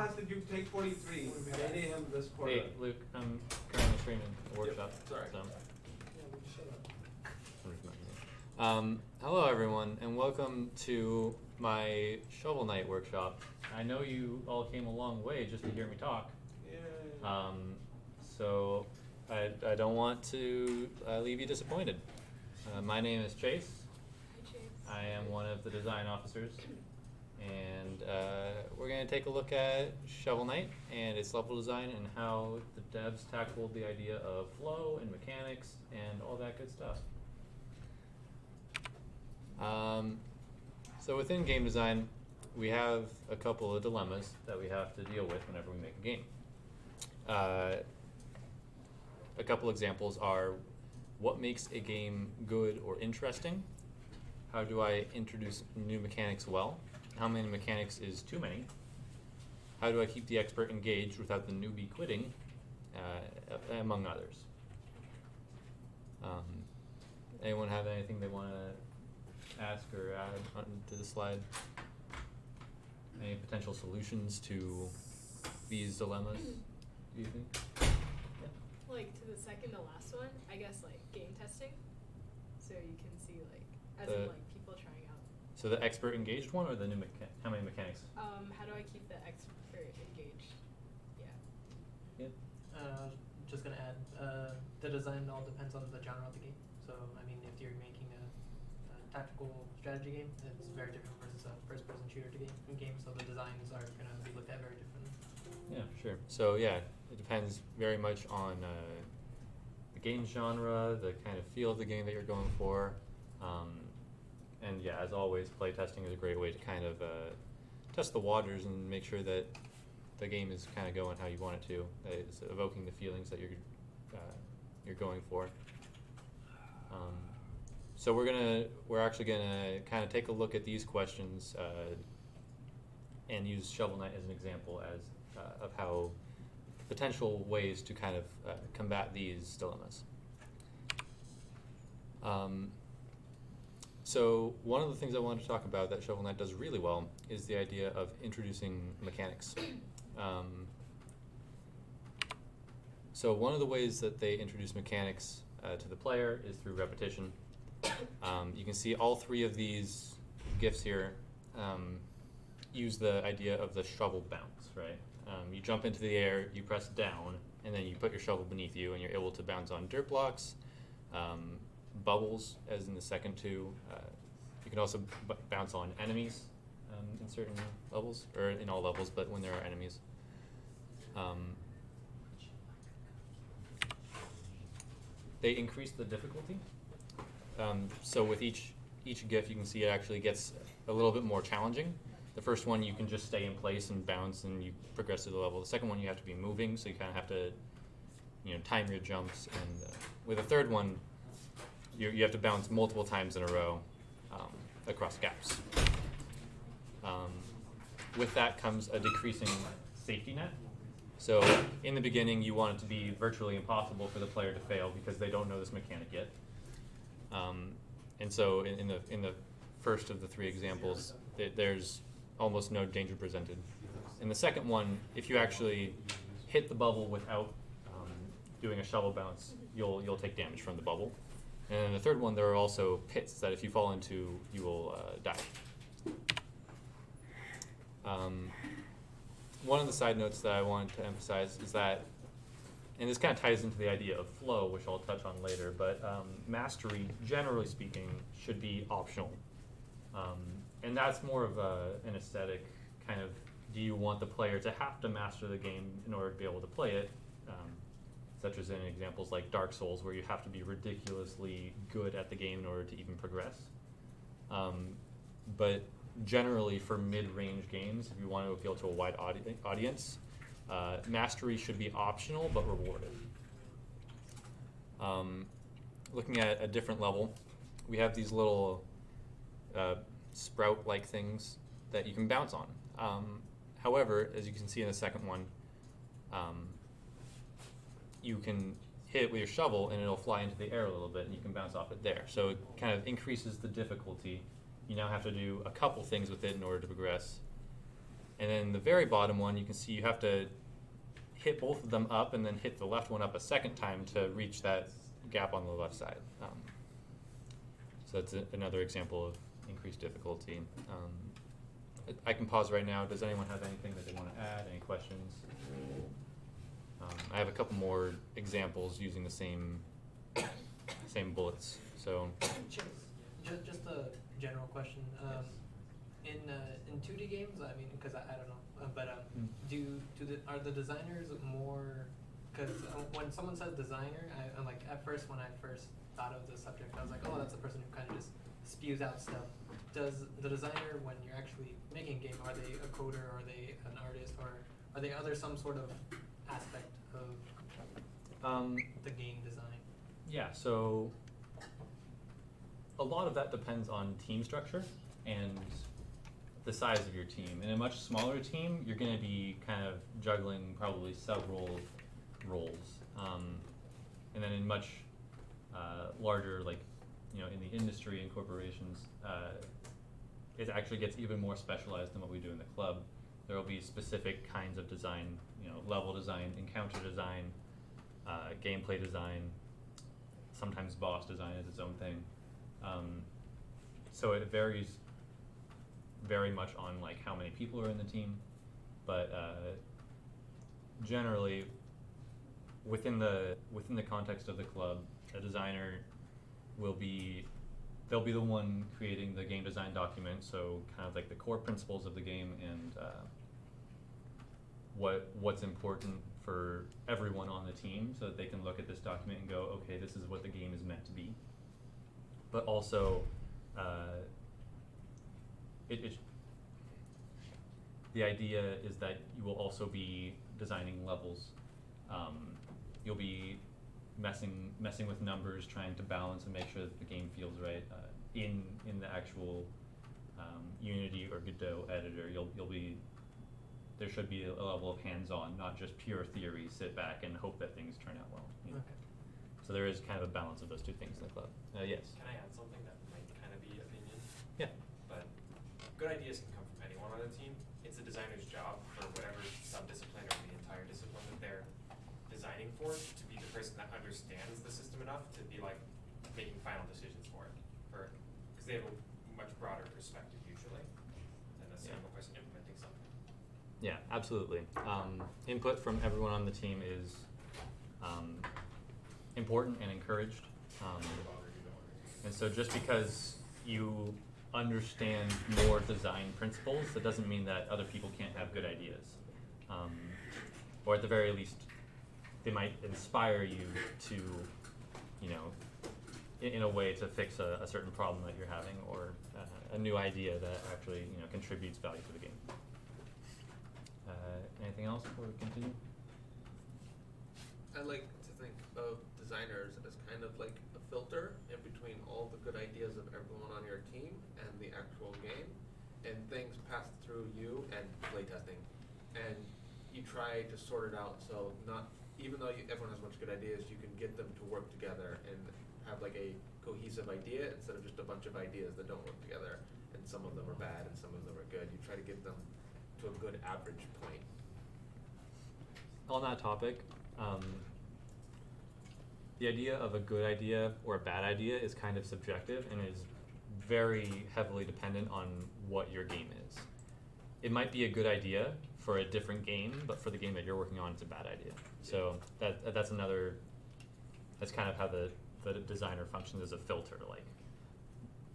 asked if you take 43. I need him this quarter. Hey, Luke, I'm currently streaming a workshop. Sorry. So. Hello, everyone, and welcome to my Shovel Knight workshop. I know you all came a long way just to hear me talk. Yeah. So I don't want to leave you disappointed. My name is Chase. Hi, Chase. I am one of the design officers, and we're going to take a look at Shovel Knight and its level design and how the devs tackled the idea of flow and mechanics and all that good stuff. So within game design, we have a couple of dilemmas that we have to deal with whenever we make a game. A couple examples are, what makes a game good or interesting? How do I introduce new mechanics well? How many mechanics is too many? How do I keep the expert engaged without the newbie quitting? Among others. Anyone have anything they want to ask or add to the slide? Any potential solutions to these dilemmas, do you think? Like to the second to last one, I guess like game testing, so you can see like as in like people trying out. So the expert engaged one or the new how many mechanics? How do I keep the expert engaged? Yeah. Just gonna add, the design all depends on the genre of the game. So I mean, if you're making a tactical strategy game, it's very different versus a first-person shooter game. So the designs are gonna be looked at very differently. Yeah, sure. So yeah, it depends very much on the game genre, the kind of feel of the game that you're going for, and yeah, as always, playtesting is a great way to kind of test the waters and make sure that the game is kind of going how you want it to. That it's evoking the feelings that you're going for. So we're actually gonna kind of take a look at these questions and use Shovel Knight as an example of how potential ways to kind of combat these dilemmas. So one of the things I wanted to talk about that Shovel Knight does really well is the idea of introducing mechanics. So one of the ways that they introduce mechanics to the player is through repetition. You can see all three of these GIFs here use the idea of the shovel bounce, right? You jump into the air, you press down, and then you put your shovel beneath you, and you're able to bounce on dirt blocks, bubbles, as in the second two. You can also bounce on enemies in certain levels, or in all levels, but when there are enemies. They increase the difficulty. So with each GIF, you can see it actually gets a little bit more challenging. The first one, you can just stay in place and bounce, and you progress through the level. The second one, you have to be moving, so you kind of have to, time your jumps. And with the third one, you have to bounce multiple times in a row across gaps. With that comes a decreasing safety net. So in the beginning, you want it to be virtually impossible for the player to fail because they don't know this mechanic yet. And so in the first of the three examples, there's almost no danger presented. In the second one, if you actually hit the bubble without doing a shovel bounce, you'll take damage from the bubble. And in the third one, there are also pits that if you fall into, you will die. One of the side notes that I wanted to emphasize is that, and this kind of ties into the idea of flow, which I'll touch on later, but mastery, generally speaking, should be optional. And that's more of an aesthetic kind of, do you want the player to have to master the game in order to be able to play it? Such as in examples like Dark Souls, where you have to be ridiculously good at the game in order to even progress. But generally for mid-range games, if you want to appeal to a wide audience, mastery should be optional but rewarded. Looking at a different level, we have these little sprout-like things that you can bounce on. However, as you can see in the second one, you can hit it with your shovel and it'll fly into the air a little bit and you can bounce off it there. So it kind of increases the difficulty. You now have to do a couple things with it in order to progress. And then the very bottom one, you can see you have to hit both of them up and then hit the left one up a second time to reach that gap on the left side. So that's another example of increased difficulty. I can pause right now. Does anyone have anything that they want to add? Any questions? I have a couple more examples using the same bullets. So Just a general question. In 2D games, I mean, because I don't know, but are the designers more? Because when someone says designer, I'm like, at first when I first thought of the subject, I was like, oh, that's the person who kind of just spews out stuff. Does the designer, when you're actually making a game, are they a coder, or are they an artist, or are they some sort of aspect of the game design? Yeah, so a lot of that depends on team structure and the size of your team. In a much smaller team, you're going to be kind of juggling probably several roles. And then in much larger, like, in the industry and corporations, it actually gets even more specialized than what we do in the club. There will be specific kinds of design, level design, encounter design, gameplay design. Sometimes boss design is its own thing. So it varies very much on like how many people are in the team, but generally within the context of the club, a designer they'll be the one creating the game design document, so kind of like the core principles of the game and what's important for everyone on the team, so that they can look at this document and go, okay, this is what the game is meant to be. But also, the idea is that you will also be designing levels. You'll be messing with numbers, trying to balance and make sure that the game feels right. In the actual Unity or Godot editor, there should be a level of hands-on, not just pure theory, sit back and hope that things turn out well. Okay. So there is kind of a balance of those two things in the club. Yes? Can I add something that might kind of be opinion? Yeah. But good ideas can come from anyone on a team. It's the designer's job for whatever sub-discipline or the entire discipline that they're designing for to be the person that understands the system enough to be like making final decisions for it. Because they have a much broader perspective usually than a single person implementing something. Yeah, absolutely. Input from everyone on the team is important and encouraged. And so just because you understand more design principles, that doesn't mean that other people can't have good ideas. Or at the very least, they might inspire you to, in a way to fix a certain problem that you're having, or a new idea that actually, contributes value to the game. Anything else before we continue? I like to think of designers as kind of like a filter in between all the good ideas of everyone on your team and the actual game, and things pass through you and playtesting, and you try to sort it out so not, even though everyone has a bunch of good ideas, you can get them to work together and have like a cohesive idea instead of just a bunch of ideas that don't work together, and some of them are bad and some of them are good. You try to get them to a good average point. On that topic, the idea of a good idea or a bad idea is kind of subjective and is very heavily dependent on what your game is. It might be a good idea for a different game, but for the game that you're working on, it's a bad idea. So that's kind of how the designer functions as a filter. Like,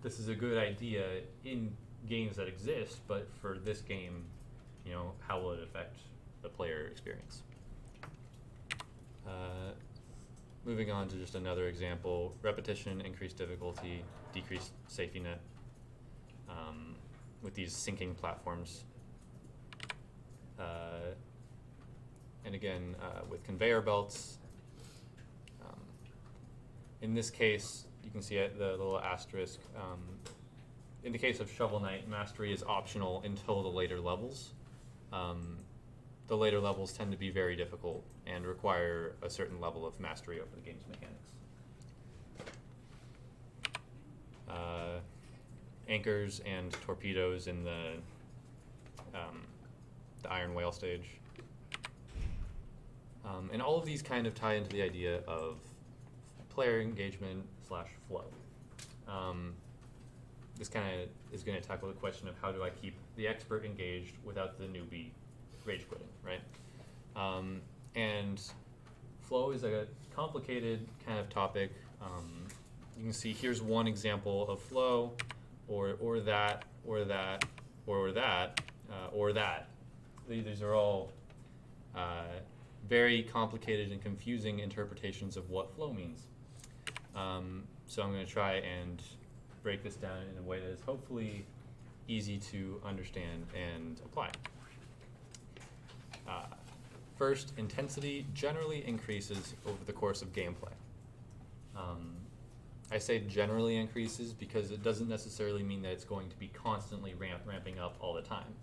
this is a good idea in games that exist, but for this game, how will it affect the player experience? Moving on to just another example: repetition, increased difficulty, decreased safety net. With these syncing platforms. And again, with conveyor belts. In this case, you can see the little asterisk. In the case of Shovel Knight, mastery is optional until the later levels. The later levels tend to be very difficult and require a certain level of mastery over the game's mechanics. Anchors and torpedoes in the Iron Whale stage. And all of these kind of tie into the idea of player engagement / flow. This kind of is going to tackle the question of how do I keep the expert engaged without the newbie rage quitting, right? And flow is a complicated kind of topic. You can see here's one example of flow, or that, or that, or that, or that. These are all very complicated and confusing interpretations of what flow means. So I'm going to try and break this down in a way that is hopefully easy to understand and apply. First, intensity generally increases over the course of gameplay. I say generally increases because it doesn't necessarily mean that it's going to be constantly ramping up all the time.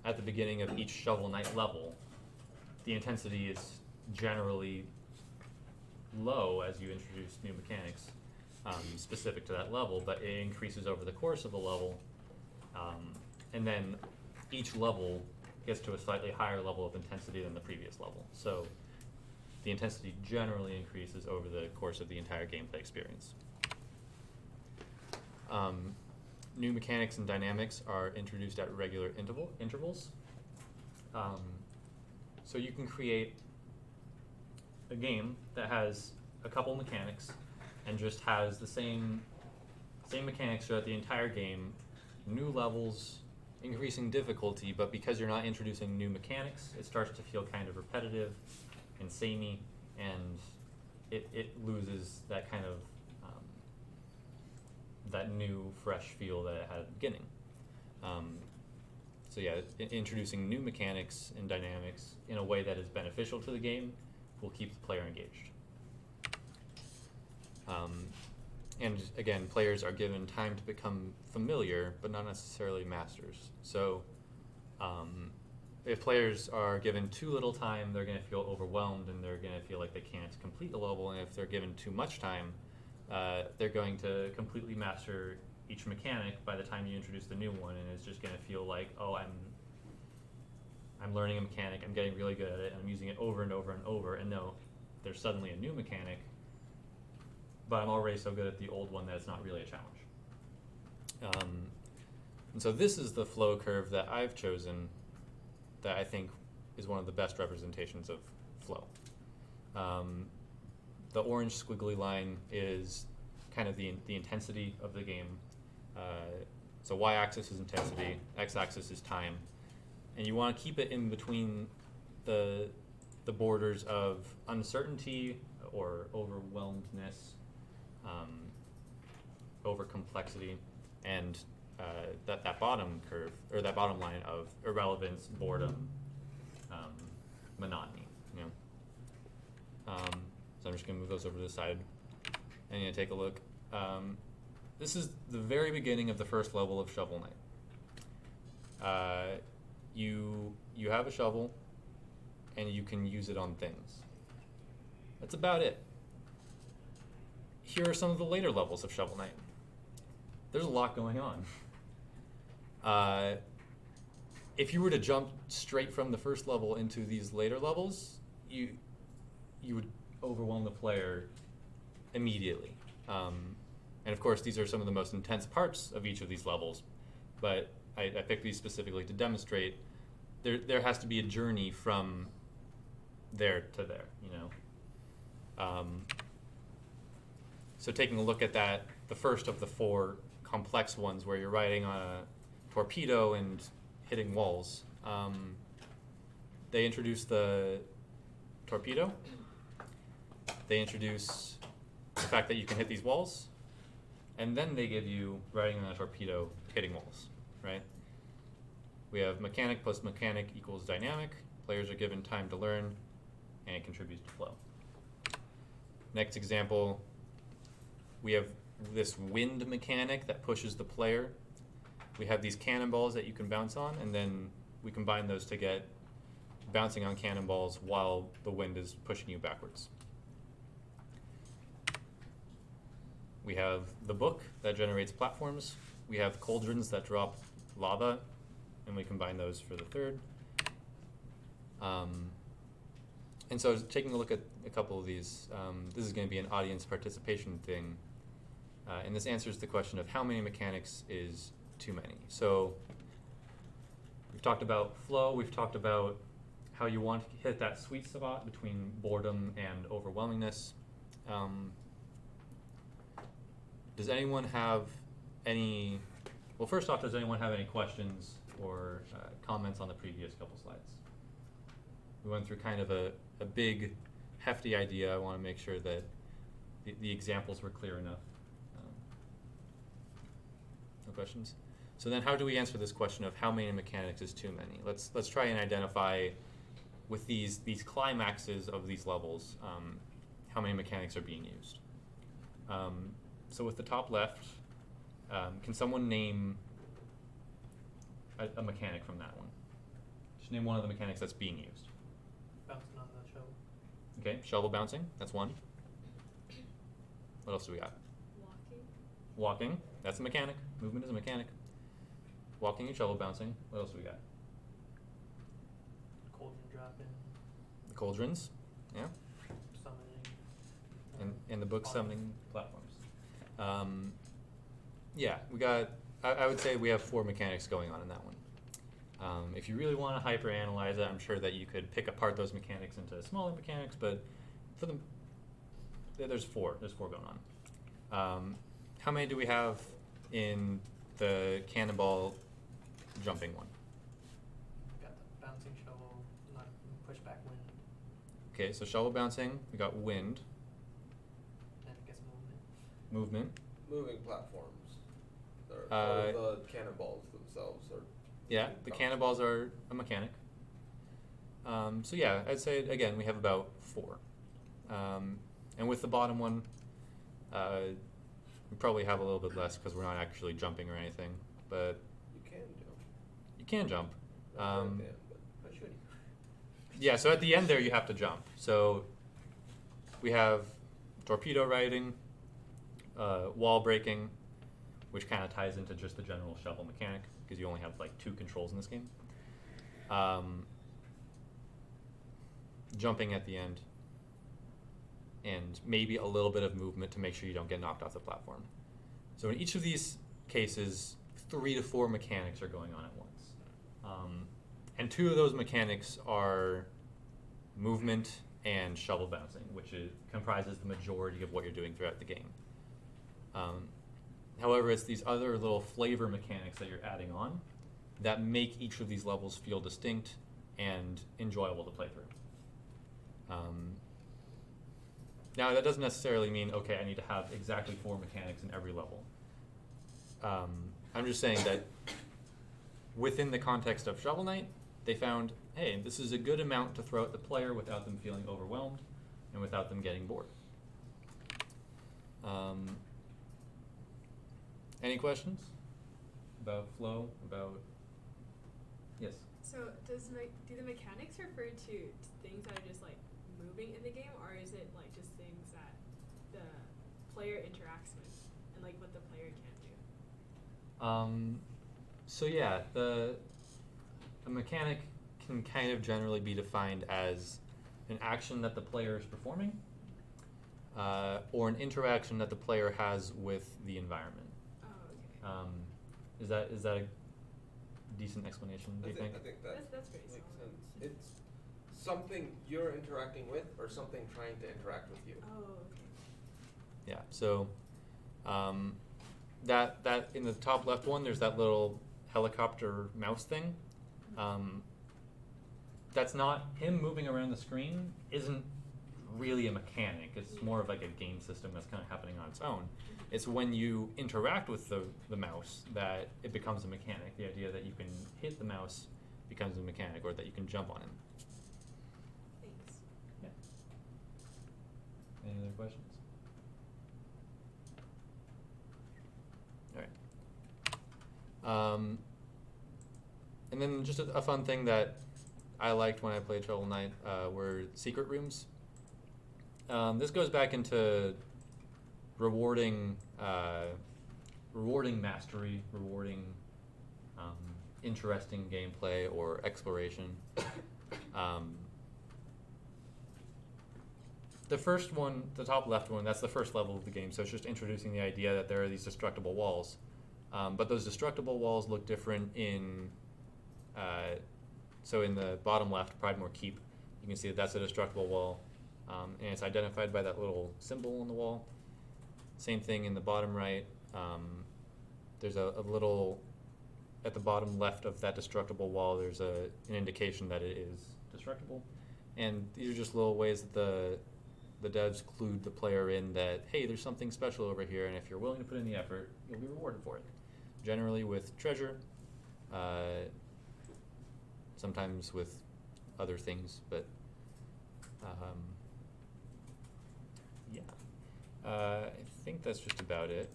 At the beginning of each Shovel Knight level, the intensity is generally low as you introduce new mechanics specific to that level, but it increases over the course of a level, and then each level gets to a slightly higher level of intensity than the previous level. So the intensity generally increases over the course of the entire gameplay experience. New mechanics and dynamics are introduced at regular intervals. So you can create a game that has a couple mechanics and just has the same mechanics throughout the entire game, new levels, increasing difficulty, but because you're not introducing new mechanics, it starts to feel kind of repetitive and samey, and it loses that kind of that new, fresh feel that it had at the beginning. So yeah, introducing new mechanics and dynamics in a way that is beneficial to the game will keep the player engaged. And again, players are given time to become familiar, but not necessarily masters. So if players are given too little time, they're going to feel overwhelmed and they're going to feel like they can't complete the level. And if they're given too much time, they're going to completely master each mechanic by the time you introduce the new one, and it's just going to feel like, oh, I'm learning a mechanic, I'm getting really good at it, and I'm using it over and over and over, and no, there's suddenly a new mechanic, but I'm already so good at the old one that it's not really a challenge. And so this is the flow curve that I've chosen that I think is one of the best representations of flow. The orange squiggly line is kind of the intensity of the game. So y-axis is intensity, x-axis is time, and you want to keep it in between the borders of uncertainty or overwhelmedness, over complexity, and that bottom curve, or that bottom line of irrelevance, boredom, monotony. You know. So I'm just going to move those over to the side, and I'm going to take a look. This is the very beginning of the first level of Shovel Knight. You have a shovel, and you can use it on things. That's about it. Here are some of the later levels of Shovel Knight. There's a lot going on. If you were to jump straight from the first level into these later levels, you would overwhelm the player immediately. And of course, these are some of the most intense parts of each of these levels, but I picked these specifically to demonstrate there has to be a journey from there to there, you know. So taking a look at that, the first of the four complex ones where you're riding on a torpedo and hitting walls, they introduce the torpedo, they introduce the fact that you can hit these walls, and then they give you riding on a torpedo, hitting walls, right? We have mechanic plus mechanic equals dynamic. Players are given time to learn, and it contributes to flow. Next example, we have this wind mechanic that pushes the player. We have these cannonballs that you can bounce on, and then we combine those to get bouncing on cannonballs while the wind is pushing you backwards. We have the book that generates platforms. We have cauldrons that drop lava, and we combine those for the third. And so taking a look at a couple of these, this is going to be an audience participation thing. And this answers the question of how many mechanics is too many. So we've talked about flow, we've talked about how you want to hit that sweet spot between boredom and overwhelmingness. Does anyone have any, well, first off, does anyone have any questions or comments on the previous couple slides? We went through kind of a big, hefty idea. I want to make sure that the examples were clear enough. No questions? So then how do we answer this question of how many mechanics is too many? Let's try and identify with these climaxes of these levels, how many mechanics are being used. So with the top left, can someone name a mechanic from that one? Just name one of the mechanics that's being used. Bouncing on the shovel. Okay, shovel bouncing, that's one. What else do we got? Walking. Walking, that's a mechanic. Movement is a mechanic. Walking and shovel bouncing. What else do we got? Cauldron dropping. The cauldrons, yeah. Summoning. And the book summoning platforms. Yeah, we got, I would say we have 4 mechanics going on in that one. If you really want to hyper-analyze it, I'm sure that you could pick apart those mechanics into smaller mechanics, but for them, there's 4 going on. How many do we have in the cannonball jumping one? Got the bouncing shovel, not pushback wind, Okay, so shovel bouncing, we got wind, and I guess movement. movement. Moving platforms. Or Uh, the cannonballs themselves are. Yeah, the cannonballs are a mechanic. So yeah, I'd say again we have about 4. And with the bottom one, we probably have a little bit less because we're not actually jumping or anything, but You can jump. you can jump. Not right then, but But should Yeah, so at the end there you have to jump. So we have torpedo riding, wall breaking, which kind of ties into just the general shovel mechanic because you only have like 2 controls in this game. Jumping at the end, and maybe a little bit of movement to make sure you don't get knocked off the platform. So in each of these cases, 3 to 4 mechanics are going on at once. And 2 of those mechanics are movement and shovel bouncing, which comprises the majority of what you're doing throughout the game. However, it's these other little flavor mechanics that you're adding on that make each of these levels feel distinct and enjoyable to play through. Now, that doesn't necessarily mean, okay, I need to have exactly 4 mechanics in every level. I'm just saying that within the context of Shovel Knight, they found, hey, this is a good amount to throw at the player without them feeling overwhelmed and without them getting bored. Any questions about flow, about, yes? So do the mechanics refer to things that are just like moving in the game, or is it like just things that the player interacts with and like what the player can do? So yeah, a mechanic can kind of generally be defined as an action that the player is performing, or an interaction that the player has with the environment. Oh, okay. Is that a decent explanation, do you think? I think that That's pretty makes solid. sense. It's something you're interacting with or something trying to interact with you. Oh, okay. Yeah, so that in the top left one, there's that little helicopter mouse thing. That's not him moving around the screen, isn't really a mechanic. It's more of like a game system that's kind of happening on its own. It's when you interact with the mouse that it becomes a mechanic. The idea that you can hit the mouse becomes a mechanic, or that you can jump on him. Thanks. Yeah. Any other questions? All right. And then just a fun thing that I liked when I played Shovel Knight were secret rooms. This goes back into rewarding mastery, rewarding interesting gameplay or exploration. The first one, the top left one, that's the first level of the game. So it's just introducing the idea that there are these destructible walls. But those destructible walls look different in, so in the bottom left, Pridemore Keep, you can see that that's a destructible wall. And it's identified by that little symbol on the wall. Same thing in the bottom right. There's a little, at the bottom left of that destructible wall, there's an indication that it is destructible. And these are just little ways that the devs clued the player in that, hey, there's something special over here, and if you're willing to put in the effort, you'll be rewarded for it. Generally with treasure, sometimes with other things, but yeah. I think that's just about it.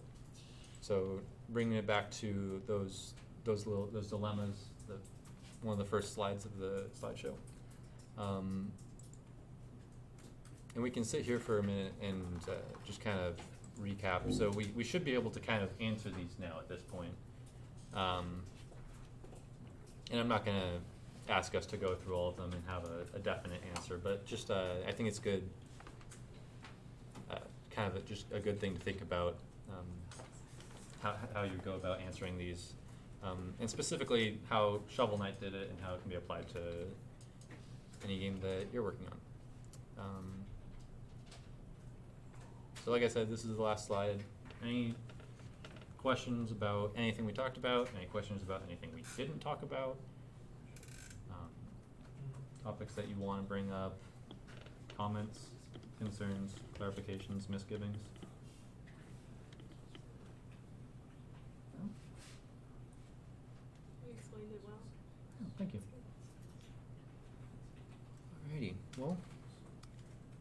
So bringing it back to those dilemmas, one of the first slides of the slideshow. And we can sit here for a minute and just kind of recap. So we should be able to kind of answer these now at this point. And I'm not going to ask us to go through all of them and have a definite answer, but just I think it's good, kind of just a good thing to think about how you go about answering these, and specifically how Shovel Knight did it and how it can be applied to any game that you're working on. So like I said, this is the last slide. Any questions about anything we talked about? Any questions about anything we didn't talk about? Topics that you want to bring up? Comments, concerns, clarifications, misgivings? No? You explained it well. Oh, thank you. Alrighty, well,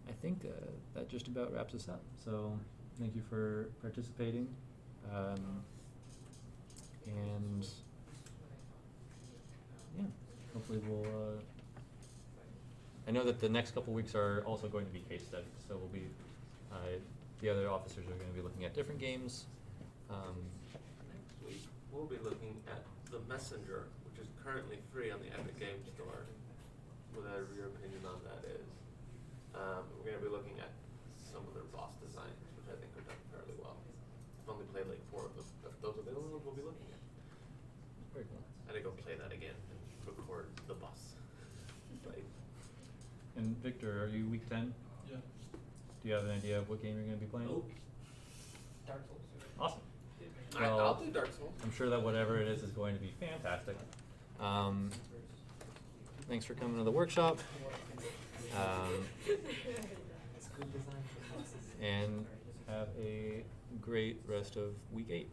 I think that just about wraps us up. So thank you for participating. And yeah, hopefully we'll, I know that the next couple weeks are also going to be case studies. So we'll be, the other officers are going to be looking at different games. Next week, we'll be looking at The Messenger, which is currently free on the Epic Games Store. Whatever your opinion on that is. We're going to be looking at some of their boss designs, which I think are done fairly well. I've only played like 4 of them, but those available we'll be looking at. Very cool. I had to go play that again and record the boss fight. And Victor, are you week 10? Yeah. Do you have an idea of what game you're going to be playing? Nope. Dark Souls. Awesome. I'll Well, do Dark Souls. I'm sure that whatever it is going to be fantastic. Thanks for coming to the workshop. It's good design for bosses. And have a great rest of week 8.